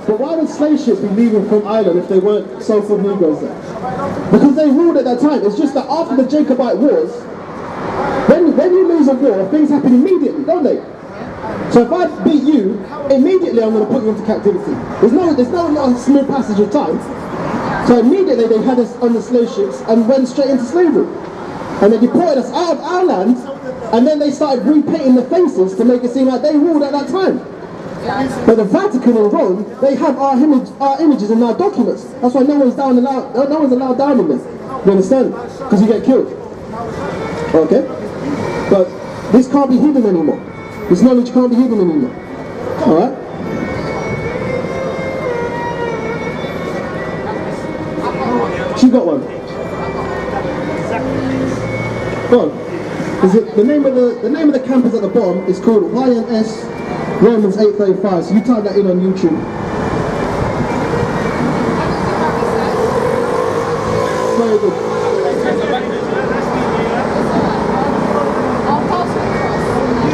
but why would slave ships be leaving from Ireland if they weren't so-called Negroes there? Because they ruled at that time. It's just that after the Jacobite Wars, when you lose a war, things happen immediately, don't they? So if I beat you, immediately I'm going to put you into captivity. There's no small passage of time. So immediately they had us on the slave ships and went straight into slavery. And they deported us out of our land, and then they started repainting the faces to make it seem like they ruled at that time. But the Vatican and Rome, they have our images in our documents. That's why no one's allowed down in them. You understand? Because you get killed. Okay? But this can't be hidden anymore. This knowledge can't be hidden anymore. Alright? She got one. Go on. Is it the name of the campus at the bottom is called YNS Romans 8:35. So you type that in on YouTube. Very good.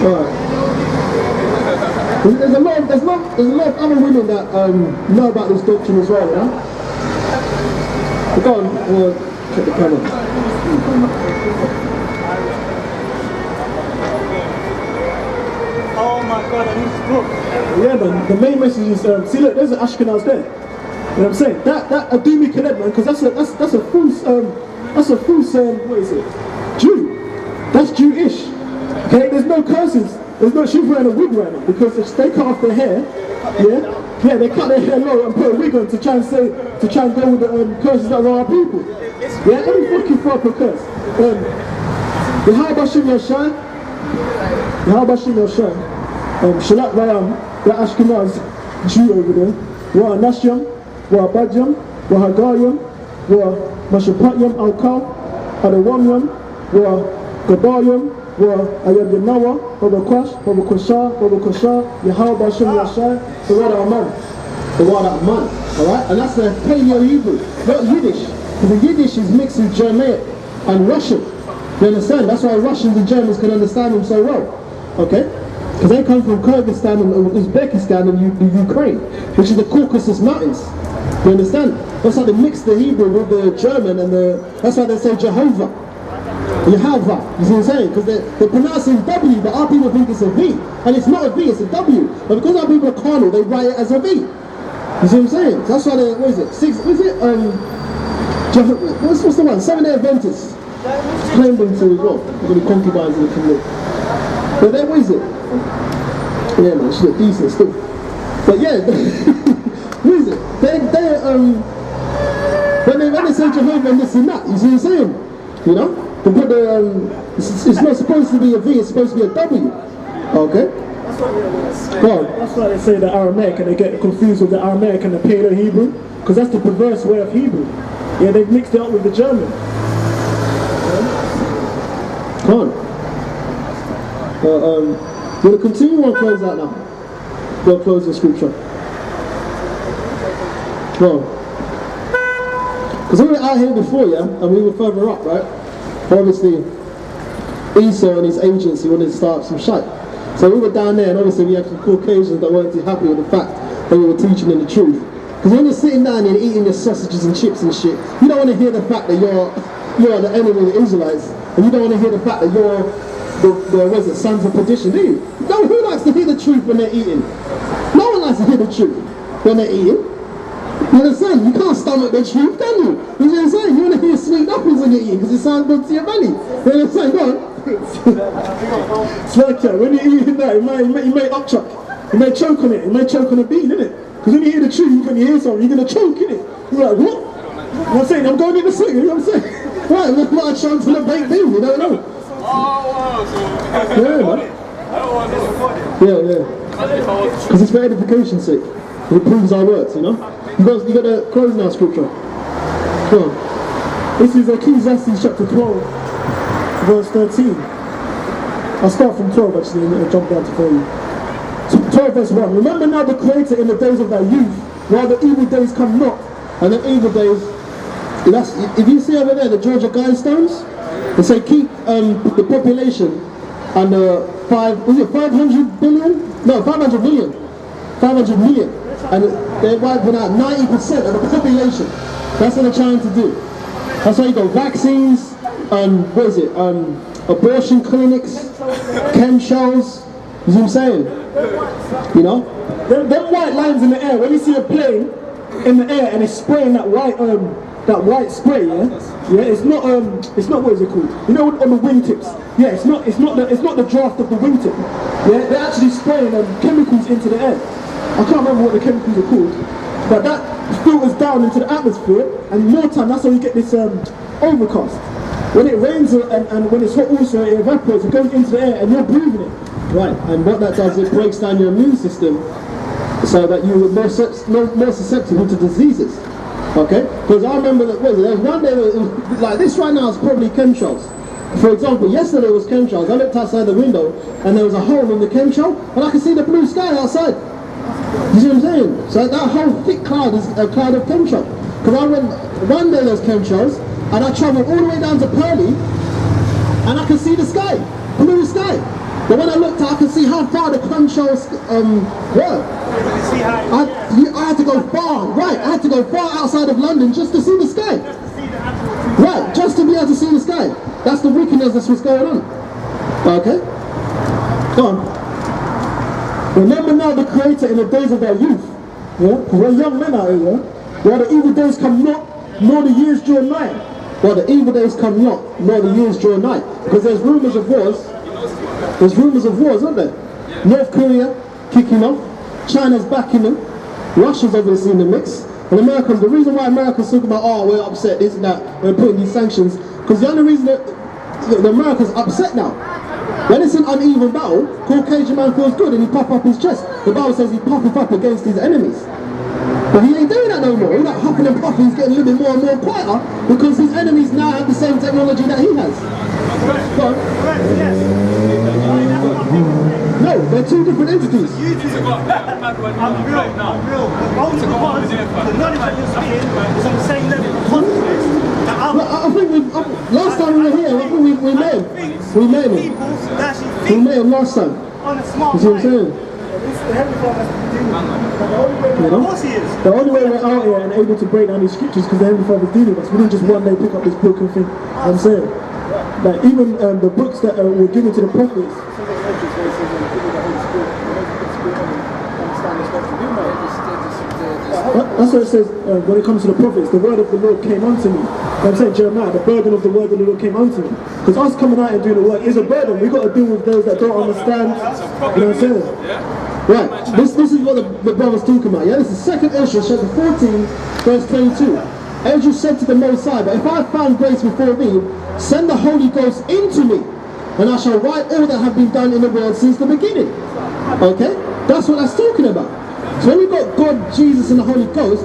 Alright. There's a lot of other women that know about this doctrine as well, yeah? But go on, check the camera. Oh my God, I need this book. Yeah, man, the main message is, see look, there's an Ashkenaz there. You know what I'm saying? That Adumi Kadet, man, because that's a false, what is it? Jew. That's Jewish. Okay, there's no curses. She's wearing a wig right now because if they cut off their hair, yeah, they cut their hair low and put a wig on to try and go with the curses that are our people. Yeah, let me fucking throw up a curse. Yehabashim Yashai, Shalat Rayam, the Ashkenaz Jew over there, Wa Nashyam, Wa Badjam, Wa Hagayam, Wa Mashapatyam Al-Kal, Adawamyam, Wa Gabayam, Wa Ayab Yanawa, Baba Kwash, Yehabashim Yashai, the word Aman. The word Aman, alright? And that's the Paleo-Hebrew, not Yiddish. Because the Yiddish is mixed with Germanic and Russian. You understand? That's why Russians and Germans can understand them so well. Okay? Because they come from Kyrgyzstan and Uzbekistan and Ukraine, which is the Caucasus Mountains. You understand? That's how they mix the Hebrew with the German and that's why they say Jehovah. Yehovah. You see what I'm saying? Because they're pronouncing W, but our people think it's a V. And it's not a V, it's a W. But because our people are carnal, they write it as a V. You see what I'm saying? So that's why they, what is it? What's the one? Seventh-day Adventists. Claim them to as well. They're going to be concubines in the community. But then, what is it? Yeah, man, she look decent still. But yeah, what is it? When they say Jehovah and this and that, you see what I'm saying? You know? They put it's not supposed to be a V, it's supposed to be a W. Okay? That's why they say the Aramaic and they get confused with the Aramaic and the Paleo-Hebrew. Because that's the perverse way of Hebrew. Yeah, they've mixed it up with the German. Come on. We'll continue or close out now? We'll close the scripture. Well, because we were out here before, yeah, and we were further up, right? Obviously, ESAU and his agency wanted to start some shite. So we were down there, and obviously we had some Caucasians that weren't too happy with the fact that we were teaching in the truth. Because when you're sitting down and eating your sausages and chips and shit, you don't want to hear the fact that you're the enemy of the Israelites, and you don't want to hear the fact that you're the sons of perdition, do you? No, who likes to hear the truth when they're eating? No one likes to hear the truth when they're eating. You understand? You can't stomach the truth, can you? You know what I'm saying? You want to hear sweet nothings when you're eating because it sounds good to your belly. You know what I'm saying? Go on. It's like when you're eating that, you may upchuck. You may choke on it. You may choke on a bean, innit? Because when you hear the truth, when you hear something, you're going to choke, innit? You're like, what? You know what I'm saying? I'm going in the swing, you know what I'm saying? Right, that's not a chance for a baked bean, you don't know. Yeah, man. Yeah. Because it's for edification's sake. It proves our words, you know? You got to close now, scripture. Come on. This is Ecclesiastes chapter 12, verse 13. I'll start from 12 actually, and I'll jump down to 40. So 12 verse 1. Remember now the Creator in the days of thy youth, while the evil days come not, and the evil days. If you see over there the Georgia Guidestones, they say keep the population under 500 billion? No, 500 million. 500 million. And they're wiping out 90% of the population. That's what they're trying to do. That's why you got vaccines, what is it, abortion clinics, chemtrails, you see what I'm saying? You know? Them white lines in the air, when you see a plane in the air and it's spraying that white spray, yeah, it's not what is it called? You know, on the wingtips. Yeah, it's not the draft of the wingtip. Yeah, they're actually spraying chemicals into the air. I can't remember what the chemicals are called, but that filters down into the atmosphere, and more time. That's how you get this overcast. When it rains and when it's hot, also it evaporates. It goes into the air, and you're breathing it. Right, and what that does, it breaks down your immune system, so that you're more susceptible to diseases. Okay? Because I remember that there was one day that, like this right now is probably chemtrails. For example, yesterday was chemtrails. I looked outside the window and there was a hole in the chemtrail and I could see the blue sky outside. You see what I'm saying? So that whole thick cloud is a cloud of chemtrail. Because I went, one day there was chemtrails and I travelled all the way down to Pearly and I could see the sky, blue sky. But when I looked out, I could see how far the chemtrails were. I had to go far, right, I had to go far outside of London just to see the sky. Right, just to be able to see the sky. That's the wickedness that's what's going on. Okay? Go on. Remember now the Creator in the days of their youth. Yeah? Because we're young men out here, yeah? Where the evil days come not, nor the years draw nigh. Where the evil days come not, nor the years draw nigh. Because there's rumours of wars. There's rumours of wars, aren't there? North Korea kicking off. China's backing them. Russia's obviously in the mix. And Americans, the reason why Americans talk about, oh, we're upset, this and that, we're putting these sanctions, because the only reason that the Americans are upset now, when it's an uneven battle, Caucasian man feels good and he puff up his chest. The Bible says he puffeth up against his enemies. But he ain't doing that no more. All that huffing and puffing is getting a little bit more and more quieter because his enemies now have the same technology that he has. Go on. No, they're two different entities. I'm real. The knowledge that you're speaking is on the same level of confidence. I think last time we were here, I think we met him. We met him last time. On a smart You see what I'm saying? Of course he is. The only way we're out here and able to break down these scriptures because the Heavenly Father's dealing with us. We didn't just one day pick up this book and think, I'm saying. Like even the books that were given to the prophets. That's what it says when it comes to the prophets. The word of the Lord came unto me. I'm saying Jeremiah, the burden of the word of the Lord came unto me. Because us coming out and doing the work is a burden. We've got to deal with those that don't understand. You know what I'm saying? Right, this is what the brother's talking about, yeah? This is 2nd Ezra, chapter 14, verse 22. Ezra said to the Most High, but if I have found grace before thee, send the Holy Ghost into me, and I shall write all that have been done in the world since the beginning. Okay? That's what that's talking about. So when you've got God, Jesus, and the Holy Ghost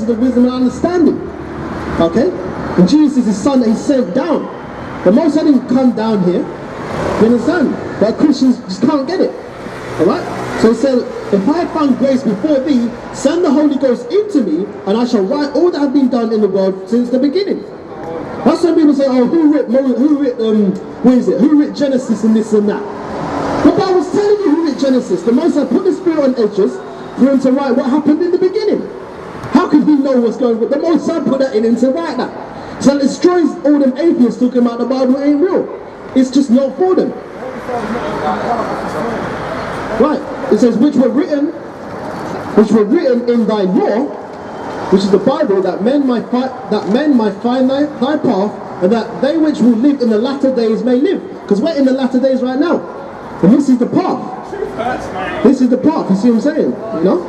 is the wisdom and understanding. Okay? And Jesus is his son that he sent down. The Most High didn't come down here. You understand? But Christians just can't get it. Alright? So he said, if I have found grace before thee, send the Holy Ghost into me, and I shall write all that have been done in the world since the beginning. That's when people say, oh, who writ Genesis and this and that? But I was telling you who writ Genesis. The Most High put the Spirit on Edges for him to write what happened in the beginning. How could he know what's going on? The Most High put that in him to write that. So it destroys all them atheists talking about the Bible ain't real. It's just not for them. Right. It says, which were written in thy law, which is the Bible, that men might find thy path, and that they which will live in the latter days may live. Because we're in the latter days right now. And this is the path. This is the path, you see what I'm saying? You know?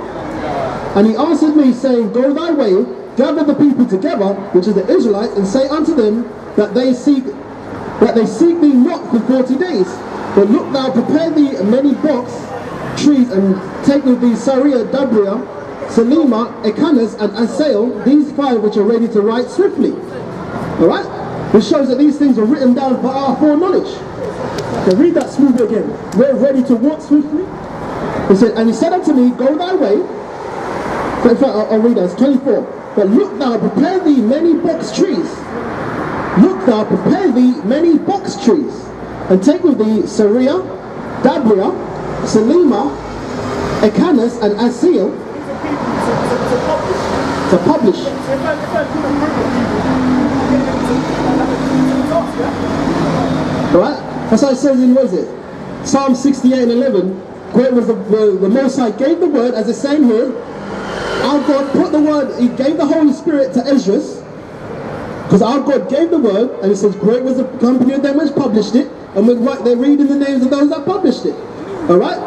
And he answered me, saying, go thy way, gather the people together, which are the Israelites, and say unto them that they seek thee not for 40 days. But look thou, prepare thee many box trees, and take with thee Saria, Dabria, Salima, Ekanas, and Asael, these 5 which are ready to write swiftly. Alright? Which shows that these things are written down for our foreknowledge. Okay, read that smoothly again. We're ready to what swiftly? He said, and he said unto me, go thy way. In fact, I'll read that, it's 24. But look thou, prepare thee many box trees. Look thou, prepare thee many box trees, and take with thee Saria, Dabria, Salima, Ekanas and a seal to publish. Right? That's how it says in, what is it? Psalm 68 and 11. Great was the Most High gave the word, as it's saying here. Our God put the word, he gave the Holy Spirit to Esdras. Because our God gave the word, and it says, great was the company of them which published it. And they're reading the names of those that published it. Alright?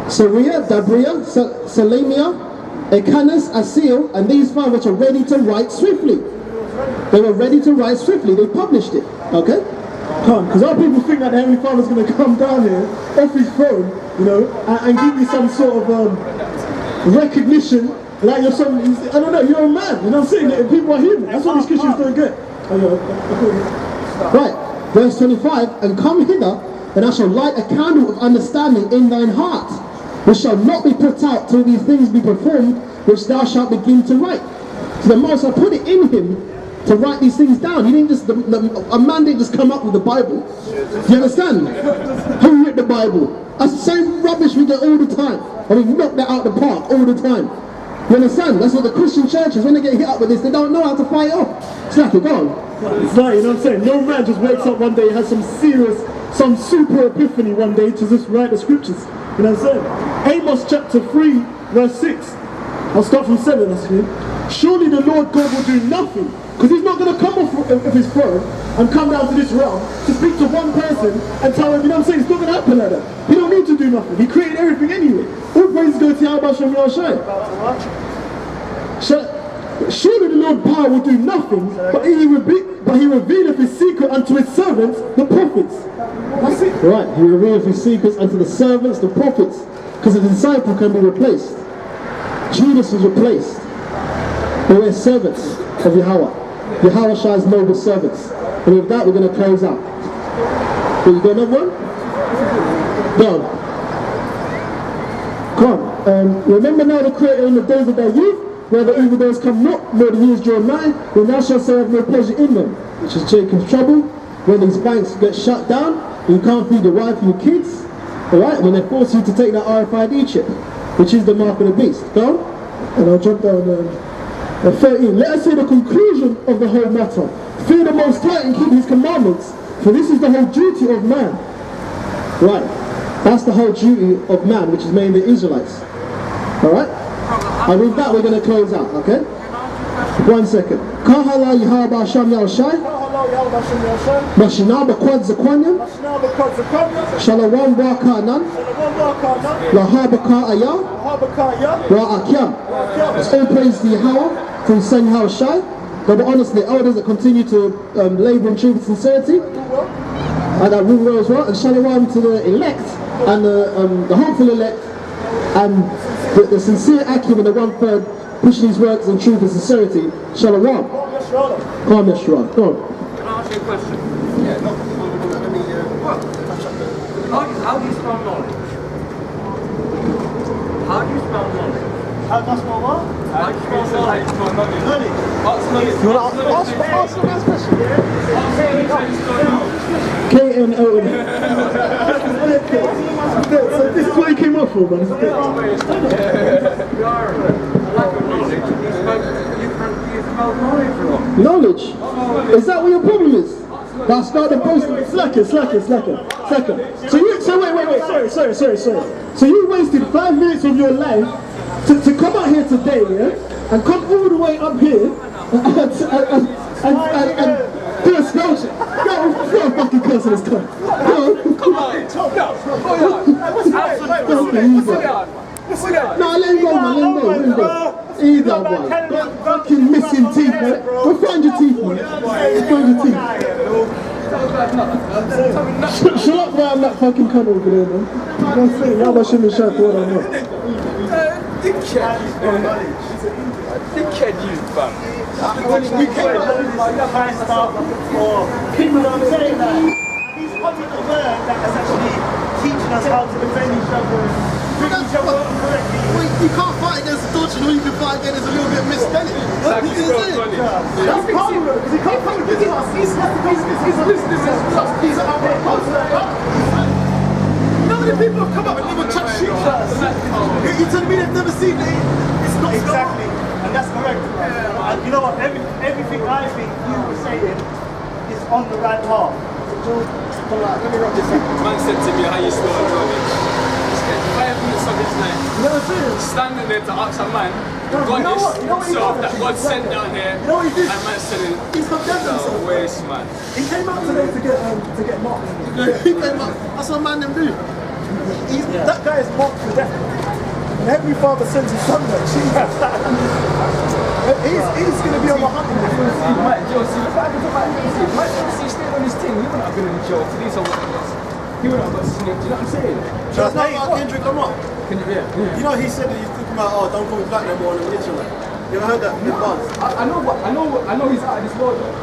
Sariah, Dabria, Salamia, Ekanas, Asil, and these five which are ready to write swiftly. They were ready to write swiftly. They published it. Okay? Because our people think that the Heavenly Father's going to come down here off his throne, you know, and give you some sort of recognition. Like you're some, I don't know, you're a man, you know what I'm saying? That people are human. That's what these Christians don't get. Right, verse 25, and come hither, and I shall light a candle of understanding in thine heart, which shall not be put out till these things be performed, which thou shalt begin to write. So the Most High put it in him to write these things down. He didn't just, a man didn't just come up with the Bible. Do you understand? Who wrote the Bible? That's the same rubbish we get all the time. And we knock that out the park all the time. You understand? That's what the Christian churches, when they get hit up with this, they don't know how to fight off. It's like, go on. It's like, you know what I'm saying? No man just wakes up one day, has some super epiphany one day to just write the scriptures. You know what I'm saying? Amos chapter 3, verse 6. I'll start from 7, actually. Surely the Lord God will do nothing, because he's not going to come off of his throne and come down to this realm to speak to one person and tell him, you know what I'm saying? It's not going to happen like that. He don't need to do nothing. He created everything anyway. All praises go to Yahweh Shem Yahshai. Surely the Lord power will do nothing, but he revealeth his secret unto his servants, the prophets. That's it. Right, he revealeth his secrets unto the servants, the prophets, because the disciple can be replaced. Judas was replaced. But we're servants of Yahweh. Yahweh Shai's noble servants. And with that, we're going to close out. So you got another one? Go on. Come on. Remember now the Creator in the days of their youth, where the evildoers come not, nor the years draw nigh, when thou shalt say have no pleasure in them, which is Jacob's trouble, when these banks get shut down, and you can't feed your wife and your kids, alright, when they force you to take that RFID chip, which is the mark of the beast. Go on. And I'll jump down 13. Let us say the conclusion of the whole matter. Fear the Most High and keep his commandments, for this is the whole duty of man. Right. That's the whole duty of man, which is mainly the Israelites. Alright? And with that, we're going to close out, okay? 1 second. Kahala Yahaba Sham Yahshai. Mashinaba Kwad Zakwanyam. Shalawam Wakanan. Lahabaka Ayah. Ra'akyam. It's all praise to Yahweh, to his son Yahshai. God will honor the elders that continue to labor in truth and sincerity. And that rule as well. And Shalom to the elect and the hopeful elect and the sincere acumen, the 1/3 pushing his works in truth and sincerity. Shalom. Calm Yeshua. Go on. Can I ask you a question? Yeah. How do you spell knowledge? How do you spell knowledge? How do I spell what? How do you spell knowledge? Knowledge. You want to ask the next question? K-N-O-N. So this is what he came up for, man. Knowledge. Is that what your problem is? That's not the boasting. Slacker. So wait. Sorry. So you wasted 5 minutes of your life to come out here today, yeah? And come all the way up here and do a sculpture. Go, throw a fucking curse in this cup. Come on. No, let him go, man. Let him go. Either one. Fucking missing teeth, man. Go find your teeth, man. Find your teeth. Shut up around that fucking cunt over there, man. I'm saying, y'all about shouldn't shout what I know. Dickhead, you fam. We came up with this high stuff or people don't say that. He's coming to word that is actually teaching us how to defend each other. You can't fight against the doctrine, all you can fight against is a little bit misspelling. That's what you're saying. That's problem, because he can't come against us. He's a business. He's a business. He's a the people have come up and never touched sheep first. You telling me they've never seen it? It's not Exactly, and that's correct. And you know what? Everything I think you were saying is on the right path. Let me rub this up. Man said to me, how you spell Roman? He spent 5 minutes of his life You know what I'm saying? standing there to ask a man, God you know what he himself did? that God sent down here, You know what he did? and man said, He's condemned himself. no waste, man. He came out today to get mocked. He came out. That's what a man them do. That guy is mocked for death. And every father sends his son there. He's going to be on the hunt. Mate, Joe, see, if I could talk about Joe, Mike Joe stayed on his team, he wouldn't have been in the jail. These are what it was. He wouldn't have got snaked, do you know what I'm saying? That's not about Kendrick Lamar. Yeah. You know he said that he's talking about, oh, don't call me black no more in Israelite. You ever heard that in bars? I know he's out of this world though.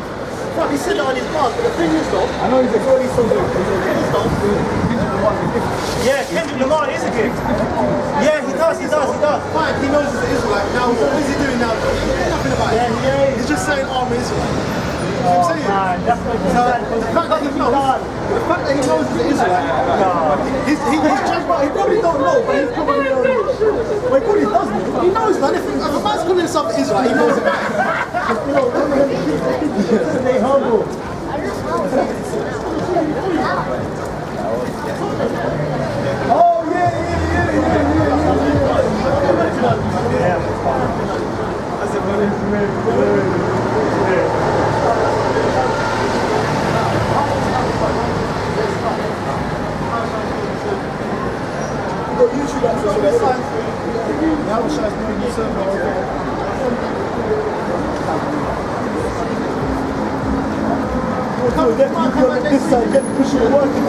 No, he said it on his bars, but the thing is though, I know he's a good, he's so good. Yeah, Kendrick Lamar is a gift. Yeah, he does. fine, he knows he's an Israelite. Now, what is he doing now? He ain't nothing about it. Yeah. He's just saying, oh, I'm an Israelite. You know what I'm saying? Man, that's what he's So, done. the fact that he knows he's an Israelite, he's judged by, he probably don't know, but he's probably, well, he probably does know. He knows, man. If a man's calling himself an Israelite, he knows it. Stay humble. Oh, YouTube access, so that's fine. Now we're showing you this side, get the cushion and working.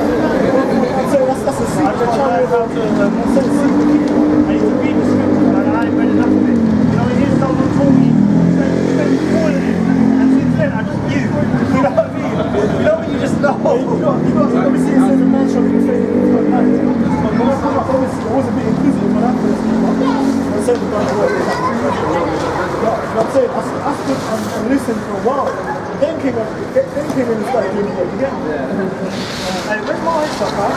So that's a secret. I just learned how to I used to read the scripture and I ain't read enough of it. You know, it is someone told me, spend all of it. And since then I just knew. You know what I mean? You know when you just know. You got obviously it says a man shall be faithful to his man. But when I come up, obviously I was a bit inquisitive when I first came up. I said the bunch of work. You know what I'm saying? I stood and listened for a while. Then came in and started doing it again. And where's my headshot, man? I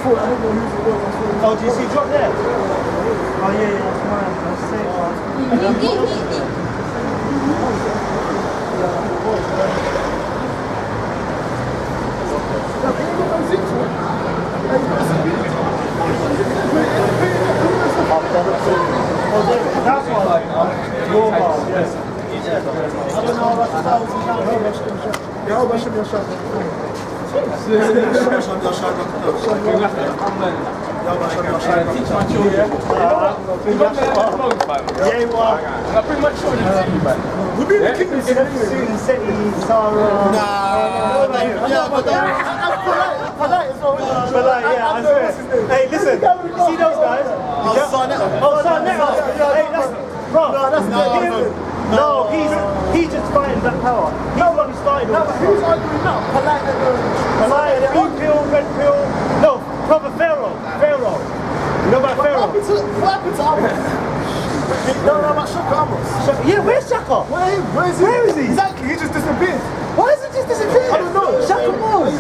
thought, I don't know whose it was. Oh, do you see drop there? Oh yeah, that's mine. That's safe. That's why. Your ball, yes. I don't know about the yeah, I'll should be a shot. Teach my children. Yeah, you are. I bring my children to you, man. We'll be in the kingdom soon anyway. Susan City, Sarah. Yeah, but I'm polite as well. But like, yeah, I swear. Hey, listen, see those guys? Oh, Sarnetta. Hey, that's, bro. No, he's just fighting Black Power. He's what we started with. Who's arguing now? Polite, blue pill, red pill. No, proper Pharaoh. You know about Pharaoh? What happened to Amos? You don't know about Shaka Amos? Yeah, where's Shaka? Where is he? Exactly, he just disappeared. Why is it just disappeared? I don't know. Shaka Moss.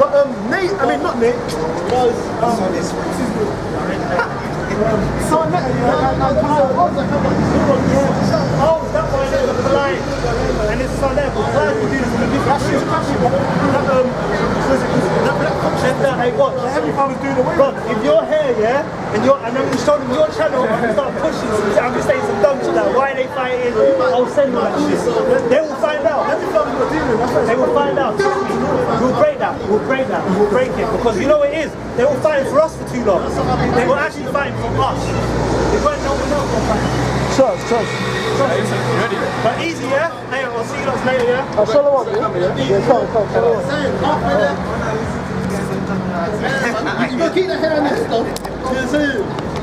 But Nate, I mean not Nate. Sarnetta, Oh, that one is a polite. And it's Sarnetta. Polite will do this in a different Hey, watch. Every time was doing away. God, if you're here, yeah, and I'm showing them your channel, I'm gonna start pushing. I'm just saying some dumb shit like why they fighting. I'll send them that shit. They will find out. They will find out. We'll break that. We'll break it because you know what it is. They were fighting for us for too long. They were actually fighting for us. They weren't no one else was fighting. Trust. Ready? But easy, yeah. Hey, I'll see you guys later, yeah. I'll follow up. Yeah, come. You gotta keep that hair on there stuff.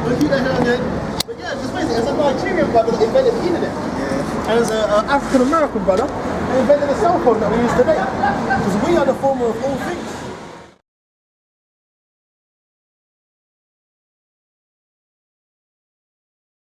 We'll keep that hair on there. But yeah, just basically, there's a Nigerian brother that invented the internet. And there's an African American brother that invented the cell phone that we use today. Because we are the former of all things.